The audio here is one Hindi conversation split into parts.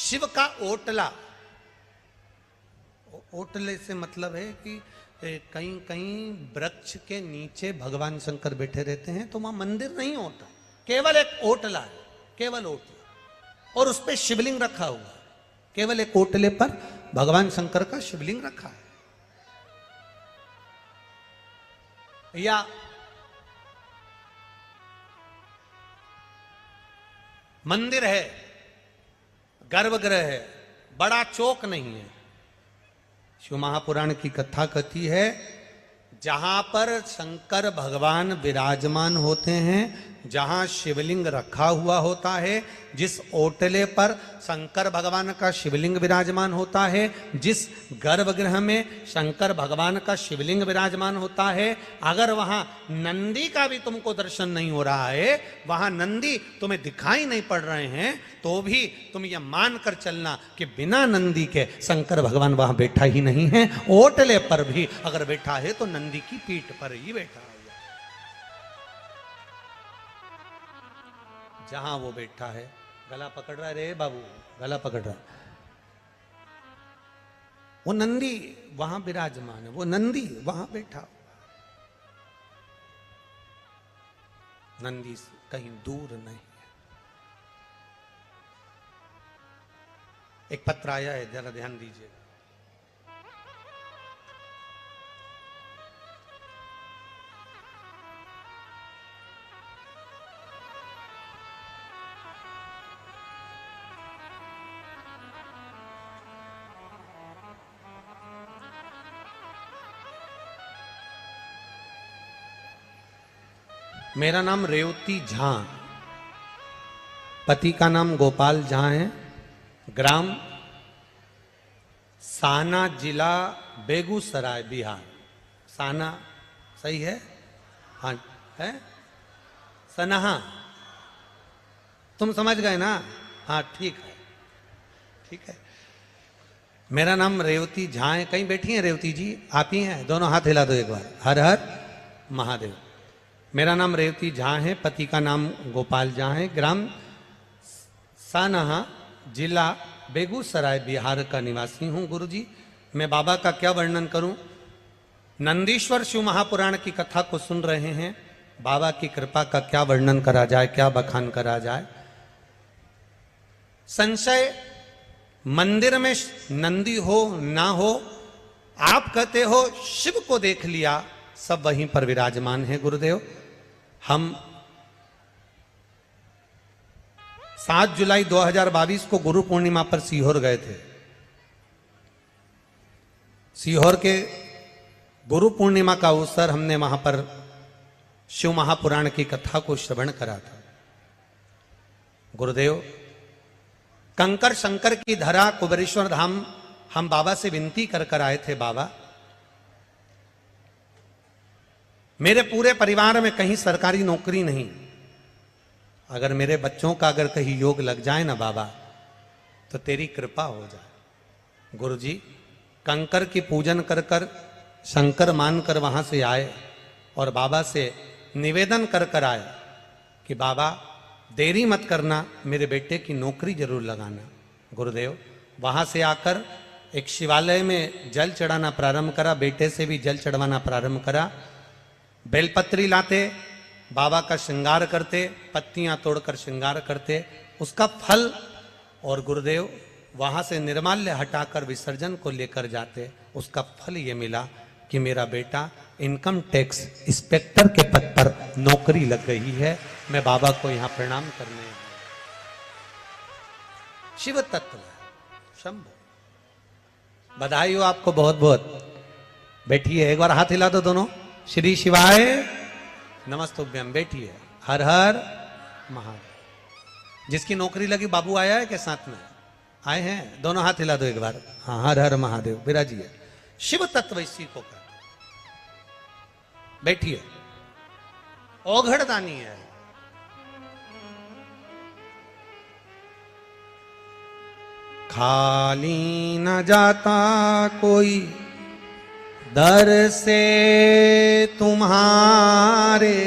शिव का ओटला, ओटले से मतलब है कि कहीं कहीं वृक्ष के नीचे भगवान शंकर बैठे रहते हैं, तो वहां मंदिर नहीं होता, केवल एक ओटला है, केवल ओटला, और उस पर शिवलिंग रखा हुआ है। केवल एक ओटले पर भगवान शंकर का शिवलिंग रखा है। या मंदिर है, गर्भगृह है, बड़ा चौक नहीं है। शिव महापुराण की कथा कहती है, जहां पर शंकर भगवान विराजमान होते हैं, जहां शिवलिंग रखा हुआ होता है, जिस ओटले पर शंकर भगवान का शिवलिंग विराजमान होता है, जिस गर्भगृह में शंकर भगवान का शिवलिंग विराजमान होता है, अगर वहां नंदी का भी तुमको दर्शन नहीं हो रहा है, वहां नंदी तुम्हें दिखाई नहीं पड़ रहे हैं, तो भी तुम यह मान कर चलना कि बिना नंदी के शंकर भगवान वहां बैठा ही नहीं है। ओटले पर भी अगर बैठा है तो नंदी की पीठ पर ही बैठा है। जहां वो बैठा है, गला पकड़ रहा है रे बाबू, गला पकड़ रहा है, वो नंदी वहां विराजमान है, वो नंदी वहां बैठा हुआ, नंदी कहीं दूर नहीं है। एक पत्र आया है, जरा ध्यान दीजिए। मेरा नाम रेवती झा, पति का नाम गोपाल झा है, ग्राम साना, जिला बेगूसराय, बिहार। साना सही है? हाँ है, सनहा, तुम समझ गए ना? हाँ ठीक है, ठीक है। मेरा नाम रेवती झा है। कहीं बैठी हैं रेवती जी? आप ही हैं? दोनों हाथ हिला दो एक बार। हर हर महादेव। मेरा नाम रेवती झा है, पति का नाम गोपाल झा है, ग्राम सानहा, जिला बेगूसराय, बिहार का निवासी हूँ। गुरुजी, मैं बाबा का क्या वर्णन करूं? नंदीश्वर शिव महापुराण की कथा को सुन रहे हैं, बाबा की कृपा का क्या वर्णन करा जाए, क्या बखान करा जाए। संशय मंदिर में नंदी हो ना हो, आप कहते हो शिव को देख लिया, सब वहीं पर विराजमान है। गुरुदेव, हम 7 जुलाई 2022 को गुरु पूर्णिमा पर सीहोर गए थे। सीहोर के गुरु पूर्णिमा का अवसर हमने वहां पर शिव महापुराण की कथा को श्रवण करा था। गुरुदेव, कंकर शंकर की धरा कुबेरेश्वर धाम हम बाबा से विनती कर आए थे, बाबा मेरे पूरे परिवार में कहीं सरकारी नौकरी नहीं, अगर मेरे बच्चों का अगर कहीं योग लग जाए ना बाबा, तो तेरी कृपा हो जाए। गुरुजी, कंकर की पूजन कर शंकर मानकर वहां से आए और बाबा से निवेदन कर आए कि बाबा देरी मत करना, मेरे बेटे की नौकरी जरूर लगाना। गुरुदेव, वहां से आकर एक शिवालय में जल चढ़ाना प्रारंभ करा, बेटे से भी जल चढ़वाना प्रारंभ करा। बेलपत्री लाते, बाबा का श्रृंगार करते, पत्तियां तोड़कर श्रृंगार करते, उसका फल, और गुरुदेव वहां से निर्माल्य हटाकर विसर्जन को लेकर जाते। उसका फल ये मिला कि मेरा बेटा इनकम टैक्स इंस्पेक्टर के पद पर नौकरी लग गई है। मैं बाबा को यहां प्रणाम करने आया। शिव तत्व शंभु, बधाई हो आपको बहुत बहुत। बैठिए, एक बार हाथ हिला दो दोनों। श्री शिवाय नमस्तुभ्यम। बैठिए। हर हर महादेव। जिसकी नौकरी लगी बाबू आया है के साथ में? आए हैं? दोनों हाथ हिला दो एक बार। हाँ, हर हर महादेव। विराजिए। शिव तत्व इसी को कहते। बैठिए। औघड़दानी है। खाली न जाता कोई दर से तुम्हारे,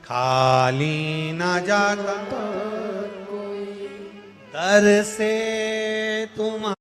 खाली न जाता कोई बरसे तुम।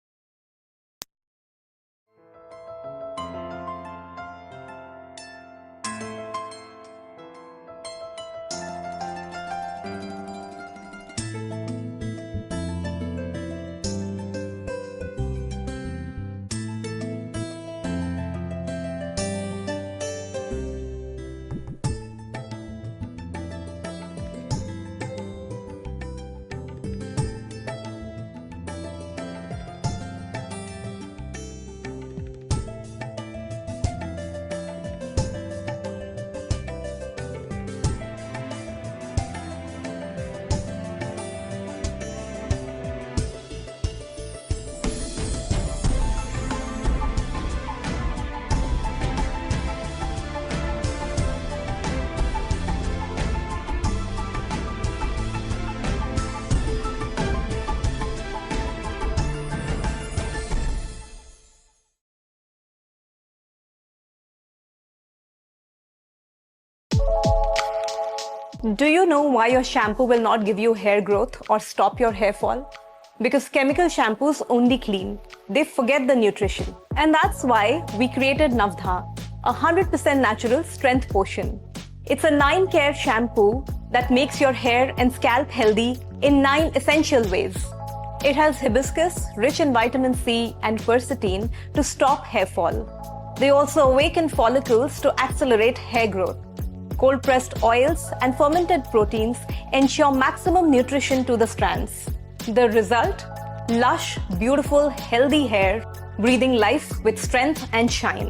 Do you know why your shampoo will not give you hair growth or stop your hair fall? Because chemical shampoos only clean. They forget the nutrition. And that's why we created Navdha, a 100% natural strength potion. It's a 9-care shampoo that makes your hair and scalp healthy in 9 essential ways. It has hibiscus, rich in vitamin C and quercetin to stop hair fall. They also awaken follicles to accelerate hair growth. Cold-pressed oils and fermented proteins ensure maximum nutrition to the strands. The result? Lush, beautiful, healthy hair, breathing life with strength and shine.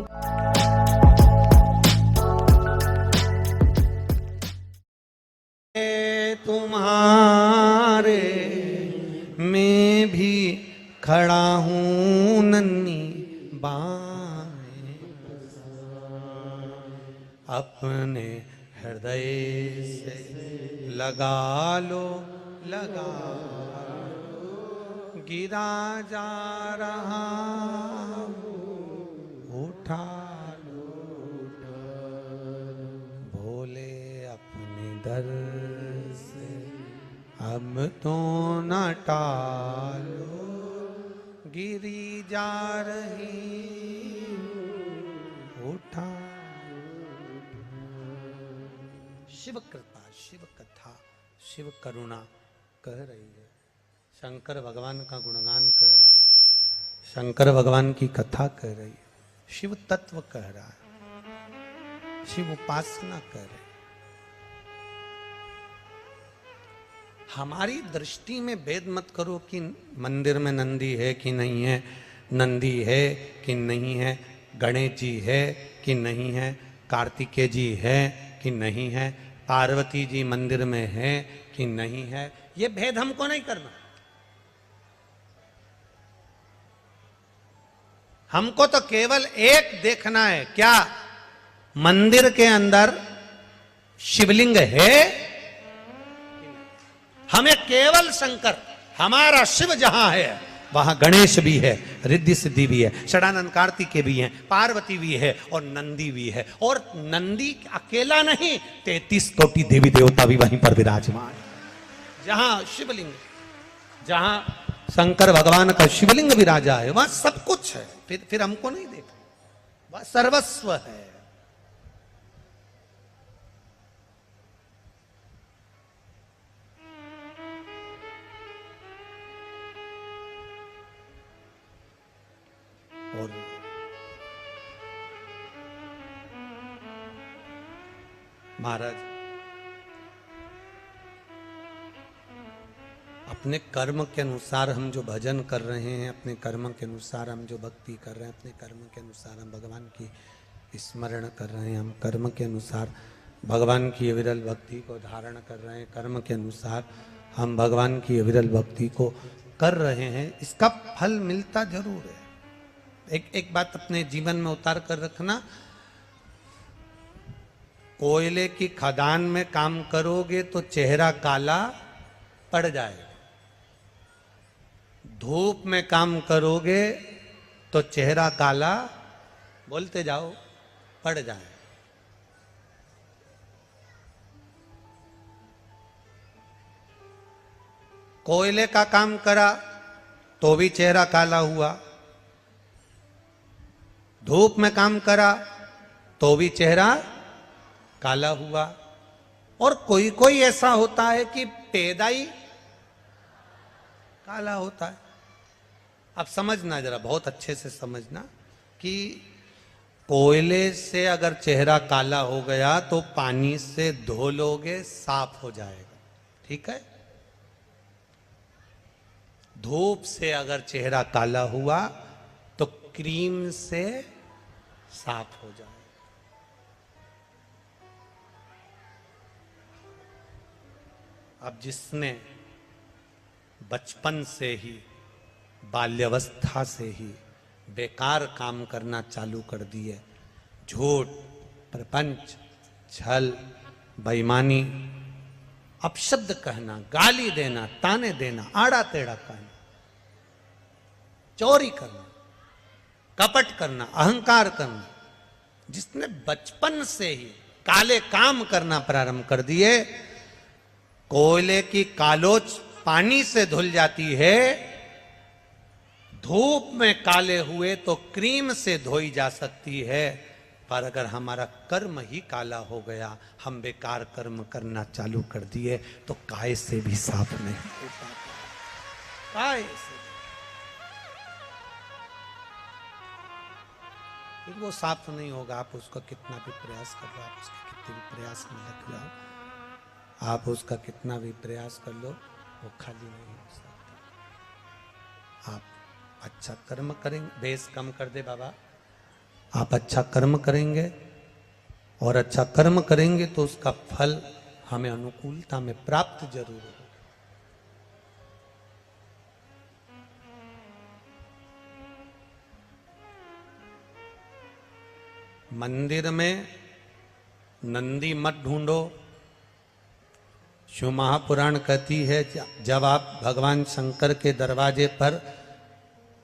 तुम्हारे मैं भी खड़ा हूँ नन्ही बाहें अपने हृदय से लगा लो, गिरा जा रहा उठा लो, भोले अपने दर से अब तो न टालो, गिरी जा रही उठा। शिव कृपा, शिव कथा, शिव करुणा कह रही है। शंकर भगवान का गुणगान कह रहा है, शंकर भगवान की कथा कह रही है, शिव तत्व कह रहा है, शिव उपासना कह रही है। हमारी दृष्टि में भेद मत करो कि मंदिर में नंदी है कि नहीं है, नंदी है कि नहीं है, गणेश जी है कि नहीं है, कार्तिकेय जी है कि नहीं है, पार्वती जी मंदिर में है कि नहीं है, ये भेद हमको नहीं करना। हमको तो केवल एक देखना है, क्या मंदिर के अंदर शिवलिंग है? हमें केवल शंकर, हमारा शिव जहां है वहां गणेश भी है, रिद्धि सिद्धि भी है, षडानंद कार्तिकेय भी हैं, पार्वती भी है और नंदी भी है। और नंदी अकेला नहीं, 33 कोटि देवी देवता भी वहीं पर विराजमान। जहां शिवलिंग, जहां शंकर भगवान का शिवलिंग विराजा है वहां सब कुछ है। फिर हमको नहीं देखना, वह सर्वस्व है। और महाराज अपने कर्म के अनुसार हम जो भजन कर रहे हैं, अपने कर्म के अनुसार हम जो भक्ति कर रहे हैं, अपने कर्म के अनुसार हम भगवान की स्मरण कर रहे हैं, हम कर्म के अनुसार भगवान की अविरल भक्ति को धारण कर रहे हैं, कर्म के अनुसार हम भगवान की अविरल भक्ति को कर रहे हैं, इसका फल मिलता जरूर है। एक बात अपने जीवन में उतार कर रखना, कोयले की खदान में काम करोगे तो चेहरा काला पड़ जाएगा, धूप में काम करोगे तो चेहरा काला, बोलते जाओ, पड़ जाए। कोयले का काम करा तो भी चेहरा काला हुआ, धूप में काम करा तो भी चेहरा काला हुआ, और कोई कोई ऐसा होता है कि पैदा ही काला होता है। अब समझना, जरा बहुत अच्छे से समझना कि कोयले से अगर चेहरा काला हो गया तो पानी से धो लोगे, साफ हो जाएगा, ठीक है। धूप से अगर चेहरा काला हुआ तो क्रीम से साफ हो जाएगा। अब जिसने बचपन से ही, बाल्यावस्था से ही बेकार काम करना चालू कर दिए, झूठ, प्रपंच, छल, बेईमानी, अपशब्द कहना, गाली देना, ताने देना, आड़ा टेढ़ा कहना, चोरी करना, कपट करना, अहंकार करना, जिसने बचपन से ही काले काम करना प्रारंभ कर दिए, कोयले की कालोच पानी से धुल जाती है, धूप में काले हुए तो क्रीम से धोई जा सकती है, पर अगर हमारा कर्म ही काला हो गया, हम बेकार कर्म करना चालू कर दिए, तो काय से भी साफ नहीं हो पाता। काय से फिर वो साफ नहीं होगा। आप उसका कितना भी प्रयास कर लो, आप उसके कितने भी प्रयास में लग जाओ, आप उसका कितना भी प्रयास कर लो, वो खाली नहीं हो सकता। आप अच्छा कर्म करेंगे, बेस कम कर दे बाबा, आप अच्छा कर्म करेंगे और अच्छा कर्म करेंगे तो उसका फल हमें अनुकूलता में प्राप्त जरूर होगा। मंदिर में नंदी मत ढूंढो। शिव महापुराण कहती है, जब आप भगवान शंकर के दरवाजे पर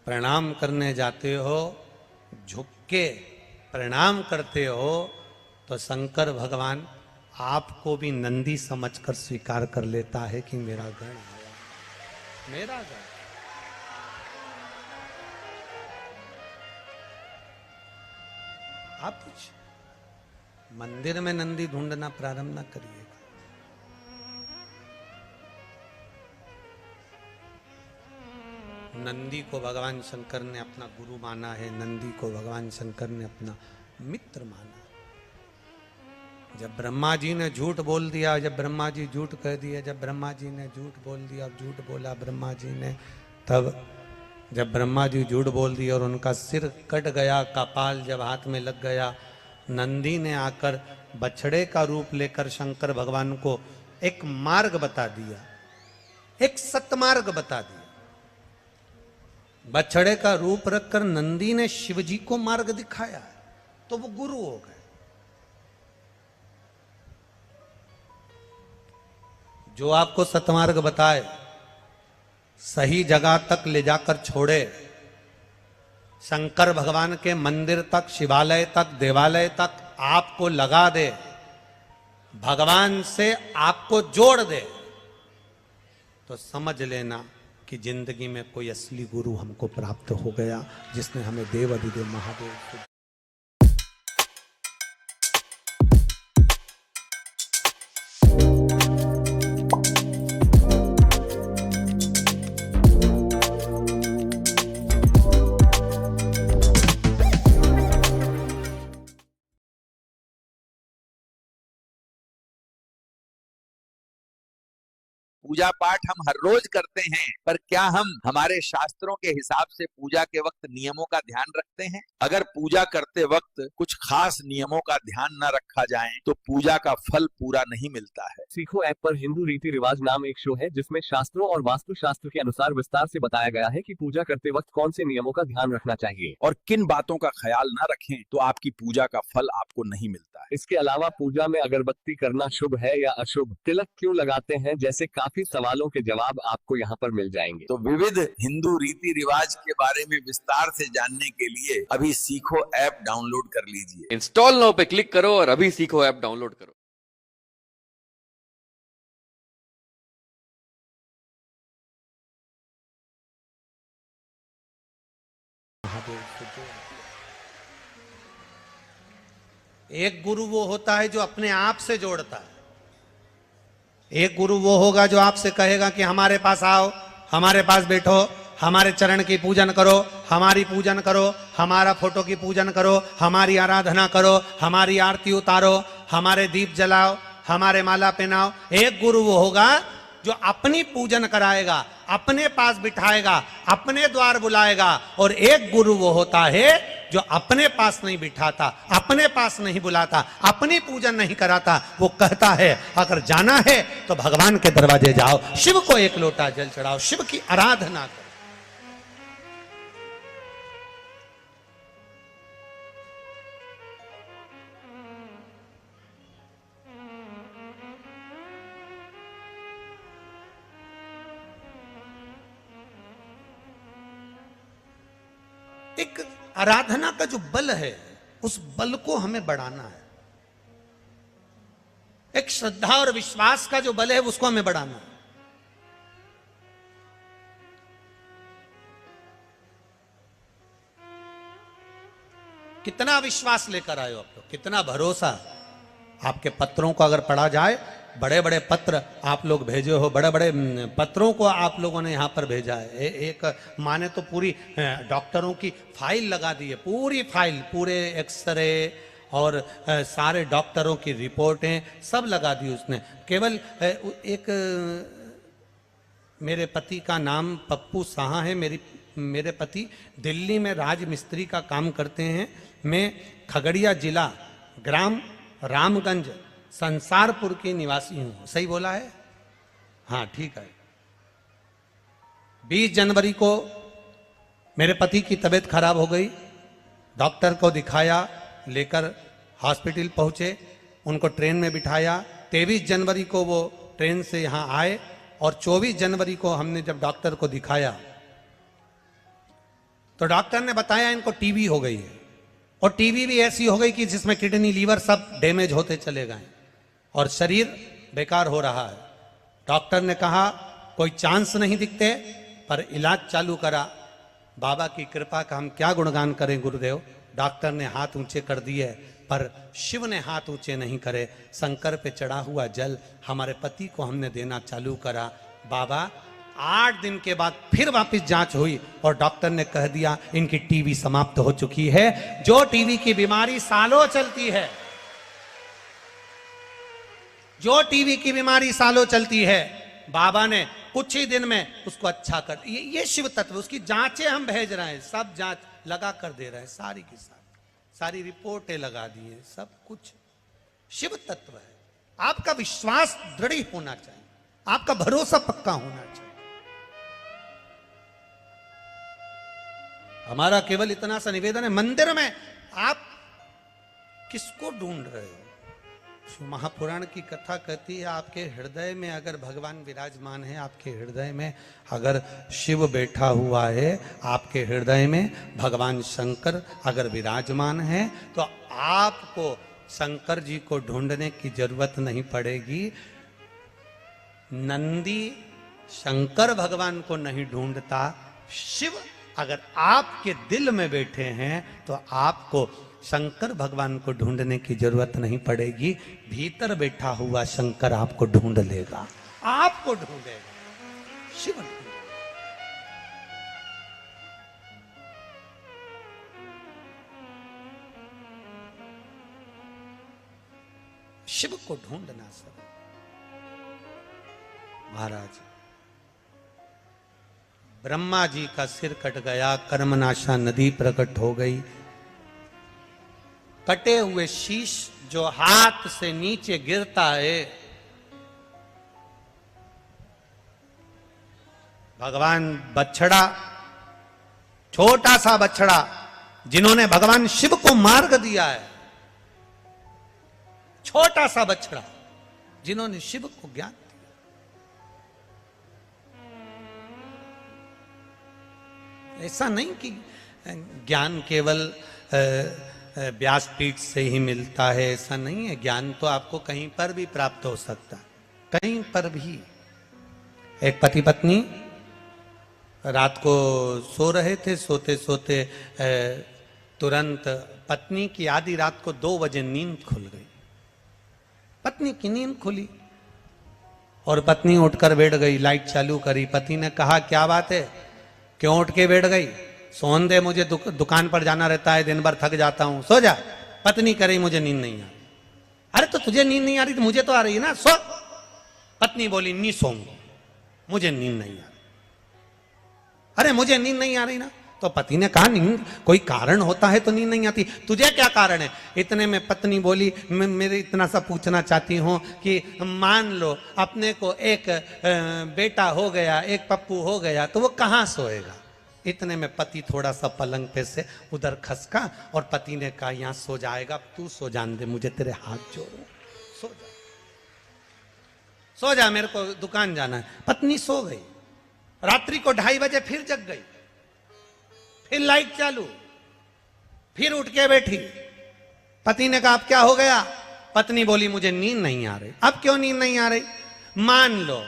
प्रणाम करने जाते हो, झुक के प्रणाम करते हो, तो शंकर भगवान आपको भी नंदी समझकर स्वीकार कर लेता है कि मेरा गण आया, मेरा गण। आप कुछ मंदिर में नंदी ढूंढना प्रारंभ ना करिएगा। नंदी को भगवान शंकर ने अपना गुरु माना है, नंदी को भगवान शंकर ने अपना मित्र माना। जब ब्रह्मा जी ने झूठ बोल दिया, जब ब्रह्मा जी झूठ कह दिया, जब ब्रह्मा जी ने झूठ बोल दिया और झूठ बोला ब्रह्मा जी ने, तब जब ब्रह्मा जी झूठ बोल दिया और उनका सिर कट गया, कपाल जब हाथ में लग गया, नंदी ने आकर बछड़े का रूप लेकर शंकर भगवान को एक मार्ग बता दिया, एक सतमार्ग बता दिया। बछड़े का रूप रखकर नंदी ने शिव जी को मार्ग दिखाया, तो वो गुरु हो गए। जो आपको सतमार्ग बताए, सही जगह तक ले जाकर छोड़े, शंकर भगवान के मंदिर तक, शिवालय तक, देवालय तक आपको लगा दे, भगवान से आपको जोड़ दे, तो समझ लेना कि जिंदगी में कोई असली गुरु हमको प्राप्त हो गया, जिसने हमें देव अधिदेव महादेव को। पूजा पाठ हम हर रोज करते हैं, पर क्या हम हमारे शास्त्रों के हिसाब से पूजा के वक्त नियमों का ध्यान रखते हैं? अगर पूजा करते वक्त कुछ खास नियमों का ध्यान न रखा जाए तो पूजा का फल पूरा नहीं मिलता है। सीखो ऐप पर हिंदू रीति रिवाज नाम एक शो है, जिसमें शास्त्रों और वास्तु शास्त्र के अनुसार विस्तार से बताया गया है कि पूजा करते वक्त कौन से नियमों का ध्यान रखना चाहिए और किन बातों का ख्याल न रखें तो आपकी पूजा का फल आपको नहीं मिलता है। इसके अलावा पूजा में अगरबत्ती करना शुभ है या अशुभ, तिलक क्यों लगाते हैं, जैसे काफी सवालों के जवाब आपको यहाँ पर मिल जाएंगे। तो विविध हिंदू रीति रिवाज के बारे में विस्तार से जानने के लिए अभी सीखो ऐप डाउनलोड कर लीजिए। इंस्टॉल नाउ पे क्लिक करो और अभी सीखो ऐप डाउनलोड करो। एक गुरु वो होता है जो अपने आप से जोड़ता है। एक गुरु वो होगा जो आपसे कहेगा कि हमारे पास आओ, हमारे पास बैठो, हमारे चरण की पूजन करो, हमारी पूजन करो, हमारा फोटो की पूजन करो, हमारी आराधना करो, हमारी आरती उतारो, हमारे दीप जलाओ, हमारे माला पहनाओ। एक गुरु वो होगा जो अपनी पूजन कराएगा, अपने पास बिठाएगा, अपने द्वार बुलाएगा। और एक गुरु वो होता है जो अपने पास नहीं बिठाता, अपने पास नहीं बुलाता, अपनी पूजन नहीं कराता। वो कहता है अगर जाना है तो भगवान के दरवाजे जाओ, शिव को एक लोटा जल चढ़ाओ, शिव की आराधना करो। एक आराधना का जो बल है, उस बल को हमें बढ़ाना है। एक श्रद्धा और विश्वास का जो बल है, उसको हमें बढ़ाना है। कितना विश्वास लेकर आए हो आप लोग, कितना भरोसा। आपके पत्रों को अगर पढ़ा जाए, बड़े बड़े पत्र आप लोग भेजे हो, बड़े बड़े पत्रों को आप लोगों ने यहां पर भेजा है। एक माने तो पूरी डॉक्टरों की फाइल लगा दी है, पूरी फाइल, पूरे एक्सरे और सारे डॉक्टरों की रिपोर्टें सब लगा दी उसने। केवल एक मेरे पति का नाम पप्पू साहा है। मेरे पति दिल्ली में राज मिस्त्री का काम करते हैं। मैं खगड़िया जिला, ग्राम रामगंज, संसारपुर की निवासी हूं। सही बोला है? हाँ ठीक है। 20 जनवरी को मेरे पति की तबीयत खराब हो गई। डॉक्टर को दिखाया, लेकर हॉस्पिटल पहुंचे, उनको ट्रेन में बिठाया। 23 जनवरी को वो ट्रेन से यहां आए और 24 जनवरी को हमने जब डॉक्टर को दिखाया तो डॉक्टर ने बताया इनको टीबी हो गई है। और टीबी भी ऐसी हो गई कि जिसमें किडनी, लीवर सब डैमेज होते चले गए और शरीर बेकार हो रहा है। डॉक्टर ने कहा कोई चांस नहीं दिखते, पर इलाज चालू करा। बाबा की कृपा का हम क्या गुणगान करें गुरुदेव। डॉक्टर ने हाथ ऊंचे कर दिए, पर शिव ने हाथ ऊंचे नहीं करे। शंकर पे चढ़ा हुआ जल हमारे पति को हमने देना चालू करा। बाबा 8 दिन के बाद फिर वापस जांच हुई और डॉक्टर ने कह दिया इनकी टीबी समाप्त हो चुकी है। जो टीबी की बीमारी सालों चलती है, जो टीबी की बीमारी सालों चलती है, बाबा ने कुछ ही दिन में उसको अच्छा कर। ये शिव तत्व, उसकी जांचें हम भेज रहे हैं, सब जांच लगा कर दे रहे हैं, सारी की सारी रिपोर्टें लगा दी है, सब कुछ शिव तत्व है। आपका विश्वास दृढ़ होना चाहिए, आपका भरोसा पक्का होना चाहिए। हमारा केवल इतना सा निवेदन है, मंदिर में आप किसको ढूंढ रहे हो? महापुराण की कथा कहती है आपके हृदय में अगर भगवान विराजमान है, आपके हृदय में अगर शिव बैठा हुआ है, आपके हृदय में भगवान शंकर अगर विराजमान है, तो आपको शंकर जी को ढूंढने की जरूरत नहीं पड़ेगी। नंदी शंकर भगवान को नहीं ढूंढता, शिव अगर आपके दिल में बैठे हैं तो आपको शंकर भगवान को ढूंढने की जरूरत नहीं पड़ेगी। भीतर बैठा हुआ शंकर आपको ढूंढ लेगा, आपको ढूंढेगा, शिव ढूंढेगा। शिव को ढूंढना सब। महाराज ब्रह्मा जी का सिर कट गया, कर्मनाशा नदी प्रकट हो गई। कटे हुए शीश जो हाथ से नीचे गिरता है, भगवान बछड़ा, छोटा सा बछड़ा जिन्होंने भगवान शिव को मार्ग दिया है, छोटा सा बछड़ा जिन्होंने शिव को ज्ञान दिया। ऐसा नहीं कि ज्ञान केवल व्यासपीठ से ही मिलता है, ऐसा नहीं है। ज्ञान तो आपको कहीं पर भी प्राप्त हो सकता है, कहीं पर भी। एक पति पत्नी रात को सो रहे थे, सोते सोते तुरंत पत्नी की आधी रात को 2 बजे नींद खुल गई। पत्नी की नींद खुली और पत्नी उठकर बैठ गई, लाइट चालू करी। पति ने कहा क्या बात है, क्यों उठ के बैठ गई? सोन दे, मुझे दुकान पर जाना रहता है, दिन भर थक जाता हूं, सो जा। पत्नी कह रही मुझे नींद नहीं आ रही। अरे तो तुझे नींद नहीं आ रही तो मुझे तो आ रही है ना, सो। पत्नी बोली नहीं सोऊंगी, मुझे नींद नहीं आ रही। अरे मुझे नींद नहीं आ रही ना। तो पति ने कहा नींद कोई कारण होता है तो नींद नहीं आती, तुझे क्या कारण है? इतने में पत्नी बोली मेरे इतना सा पूछना चाहती हूं कि मान लो अपने को एक बेटा हो गया, एक पप्पू हो गया, तो वो कहां सोएगा? इतने में पति थोड़ा सा पलंग पे से उधर खसका और पति ने कहा यहां सो जाएगा, तू सो जान दे, मुझे तेरे हाथ जोड़ू, सो जा, सो जा, मेरे को दुकान जाना है। पत्नी सो गई। रात्रि को 2:30 बजे फिर जग गई, फिर लाइट चालू, फिर उठ के बैठी। पति ने कहा अब क्या हो गया? पत्नी बोली मुझे नींद नहीं आ रही। अब क्यों नींद नहीं आ रही? मान लो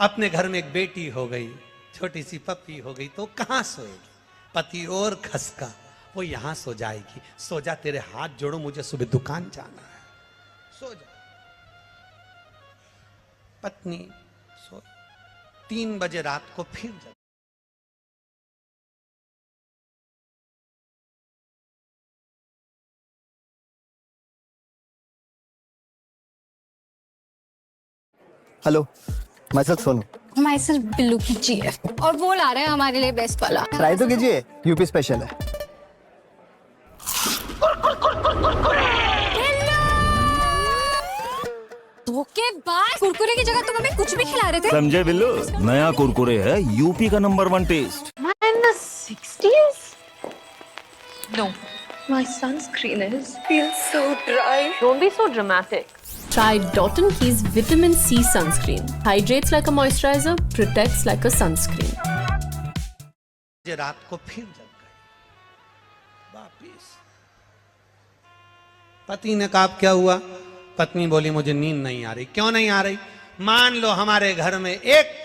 अपने घर में एक बेटी हो गई, छोटी सी पप्पी हो गई, तो कहां सोएगी? पति और खसका, वो यहां सो जाएगी, सो जा, तेरे हाथ जोड़ो, मुझे सुबह दुकान जाना है, सो जा। पत्नी सो। 3 बजे रात को फिर जग। हेलो, मैं सर सोनू। हमारे सर बिल्लू कीजिए और वो ला रहे हैं हमारे लिए बेस्ट वाला। ट्राई तो कीजिए, यूपी स्पेशल है। धोखेबाज, कुरकुरे की जगह तुम हमें कुछ भी खिला रहे थे। समझे बिल्लू, नया कुरकुरे है यूपी का number 1 test. In the 60s? No. My sunscreen feels so dry. Don't be so dramatic. Try Dot & Key's Vitamin C Sunscreen. Hydrates like a moisturizer, protects like a sunscreen. रात को फिर जग गई वापिस। पति ने कहा क्या हुआ? पत्नी बोली मुझे नींद नहीं आ रही। क्यों नहीं आ रही? मान लो हमारे घर में एक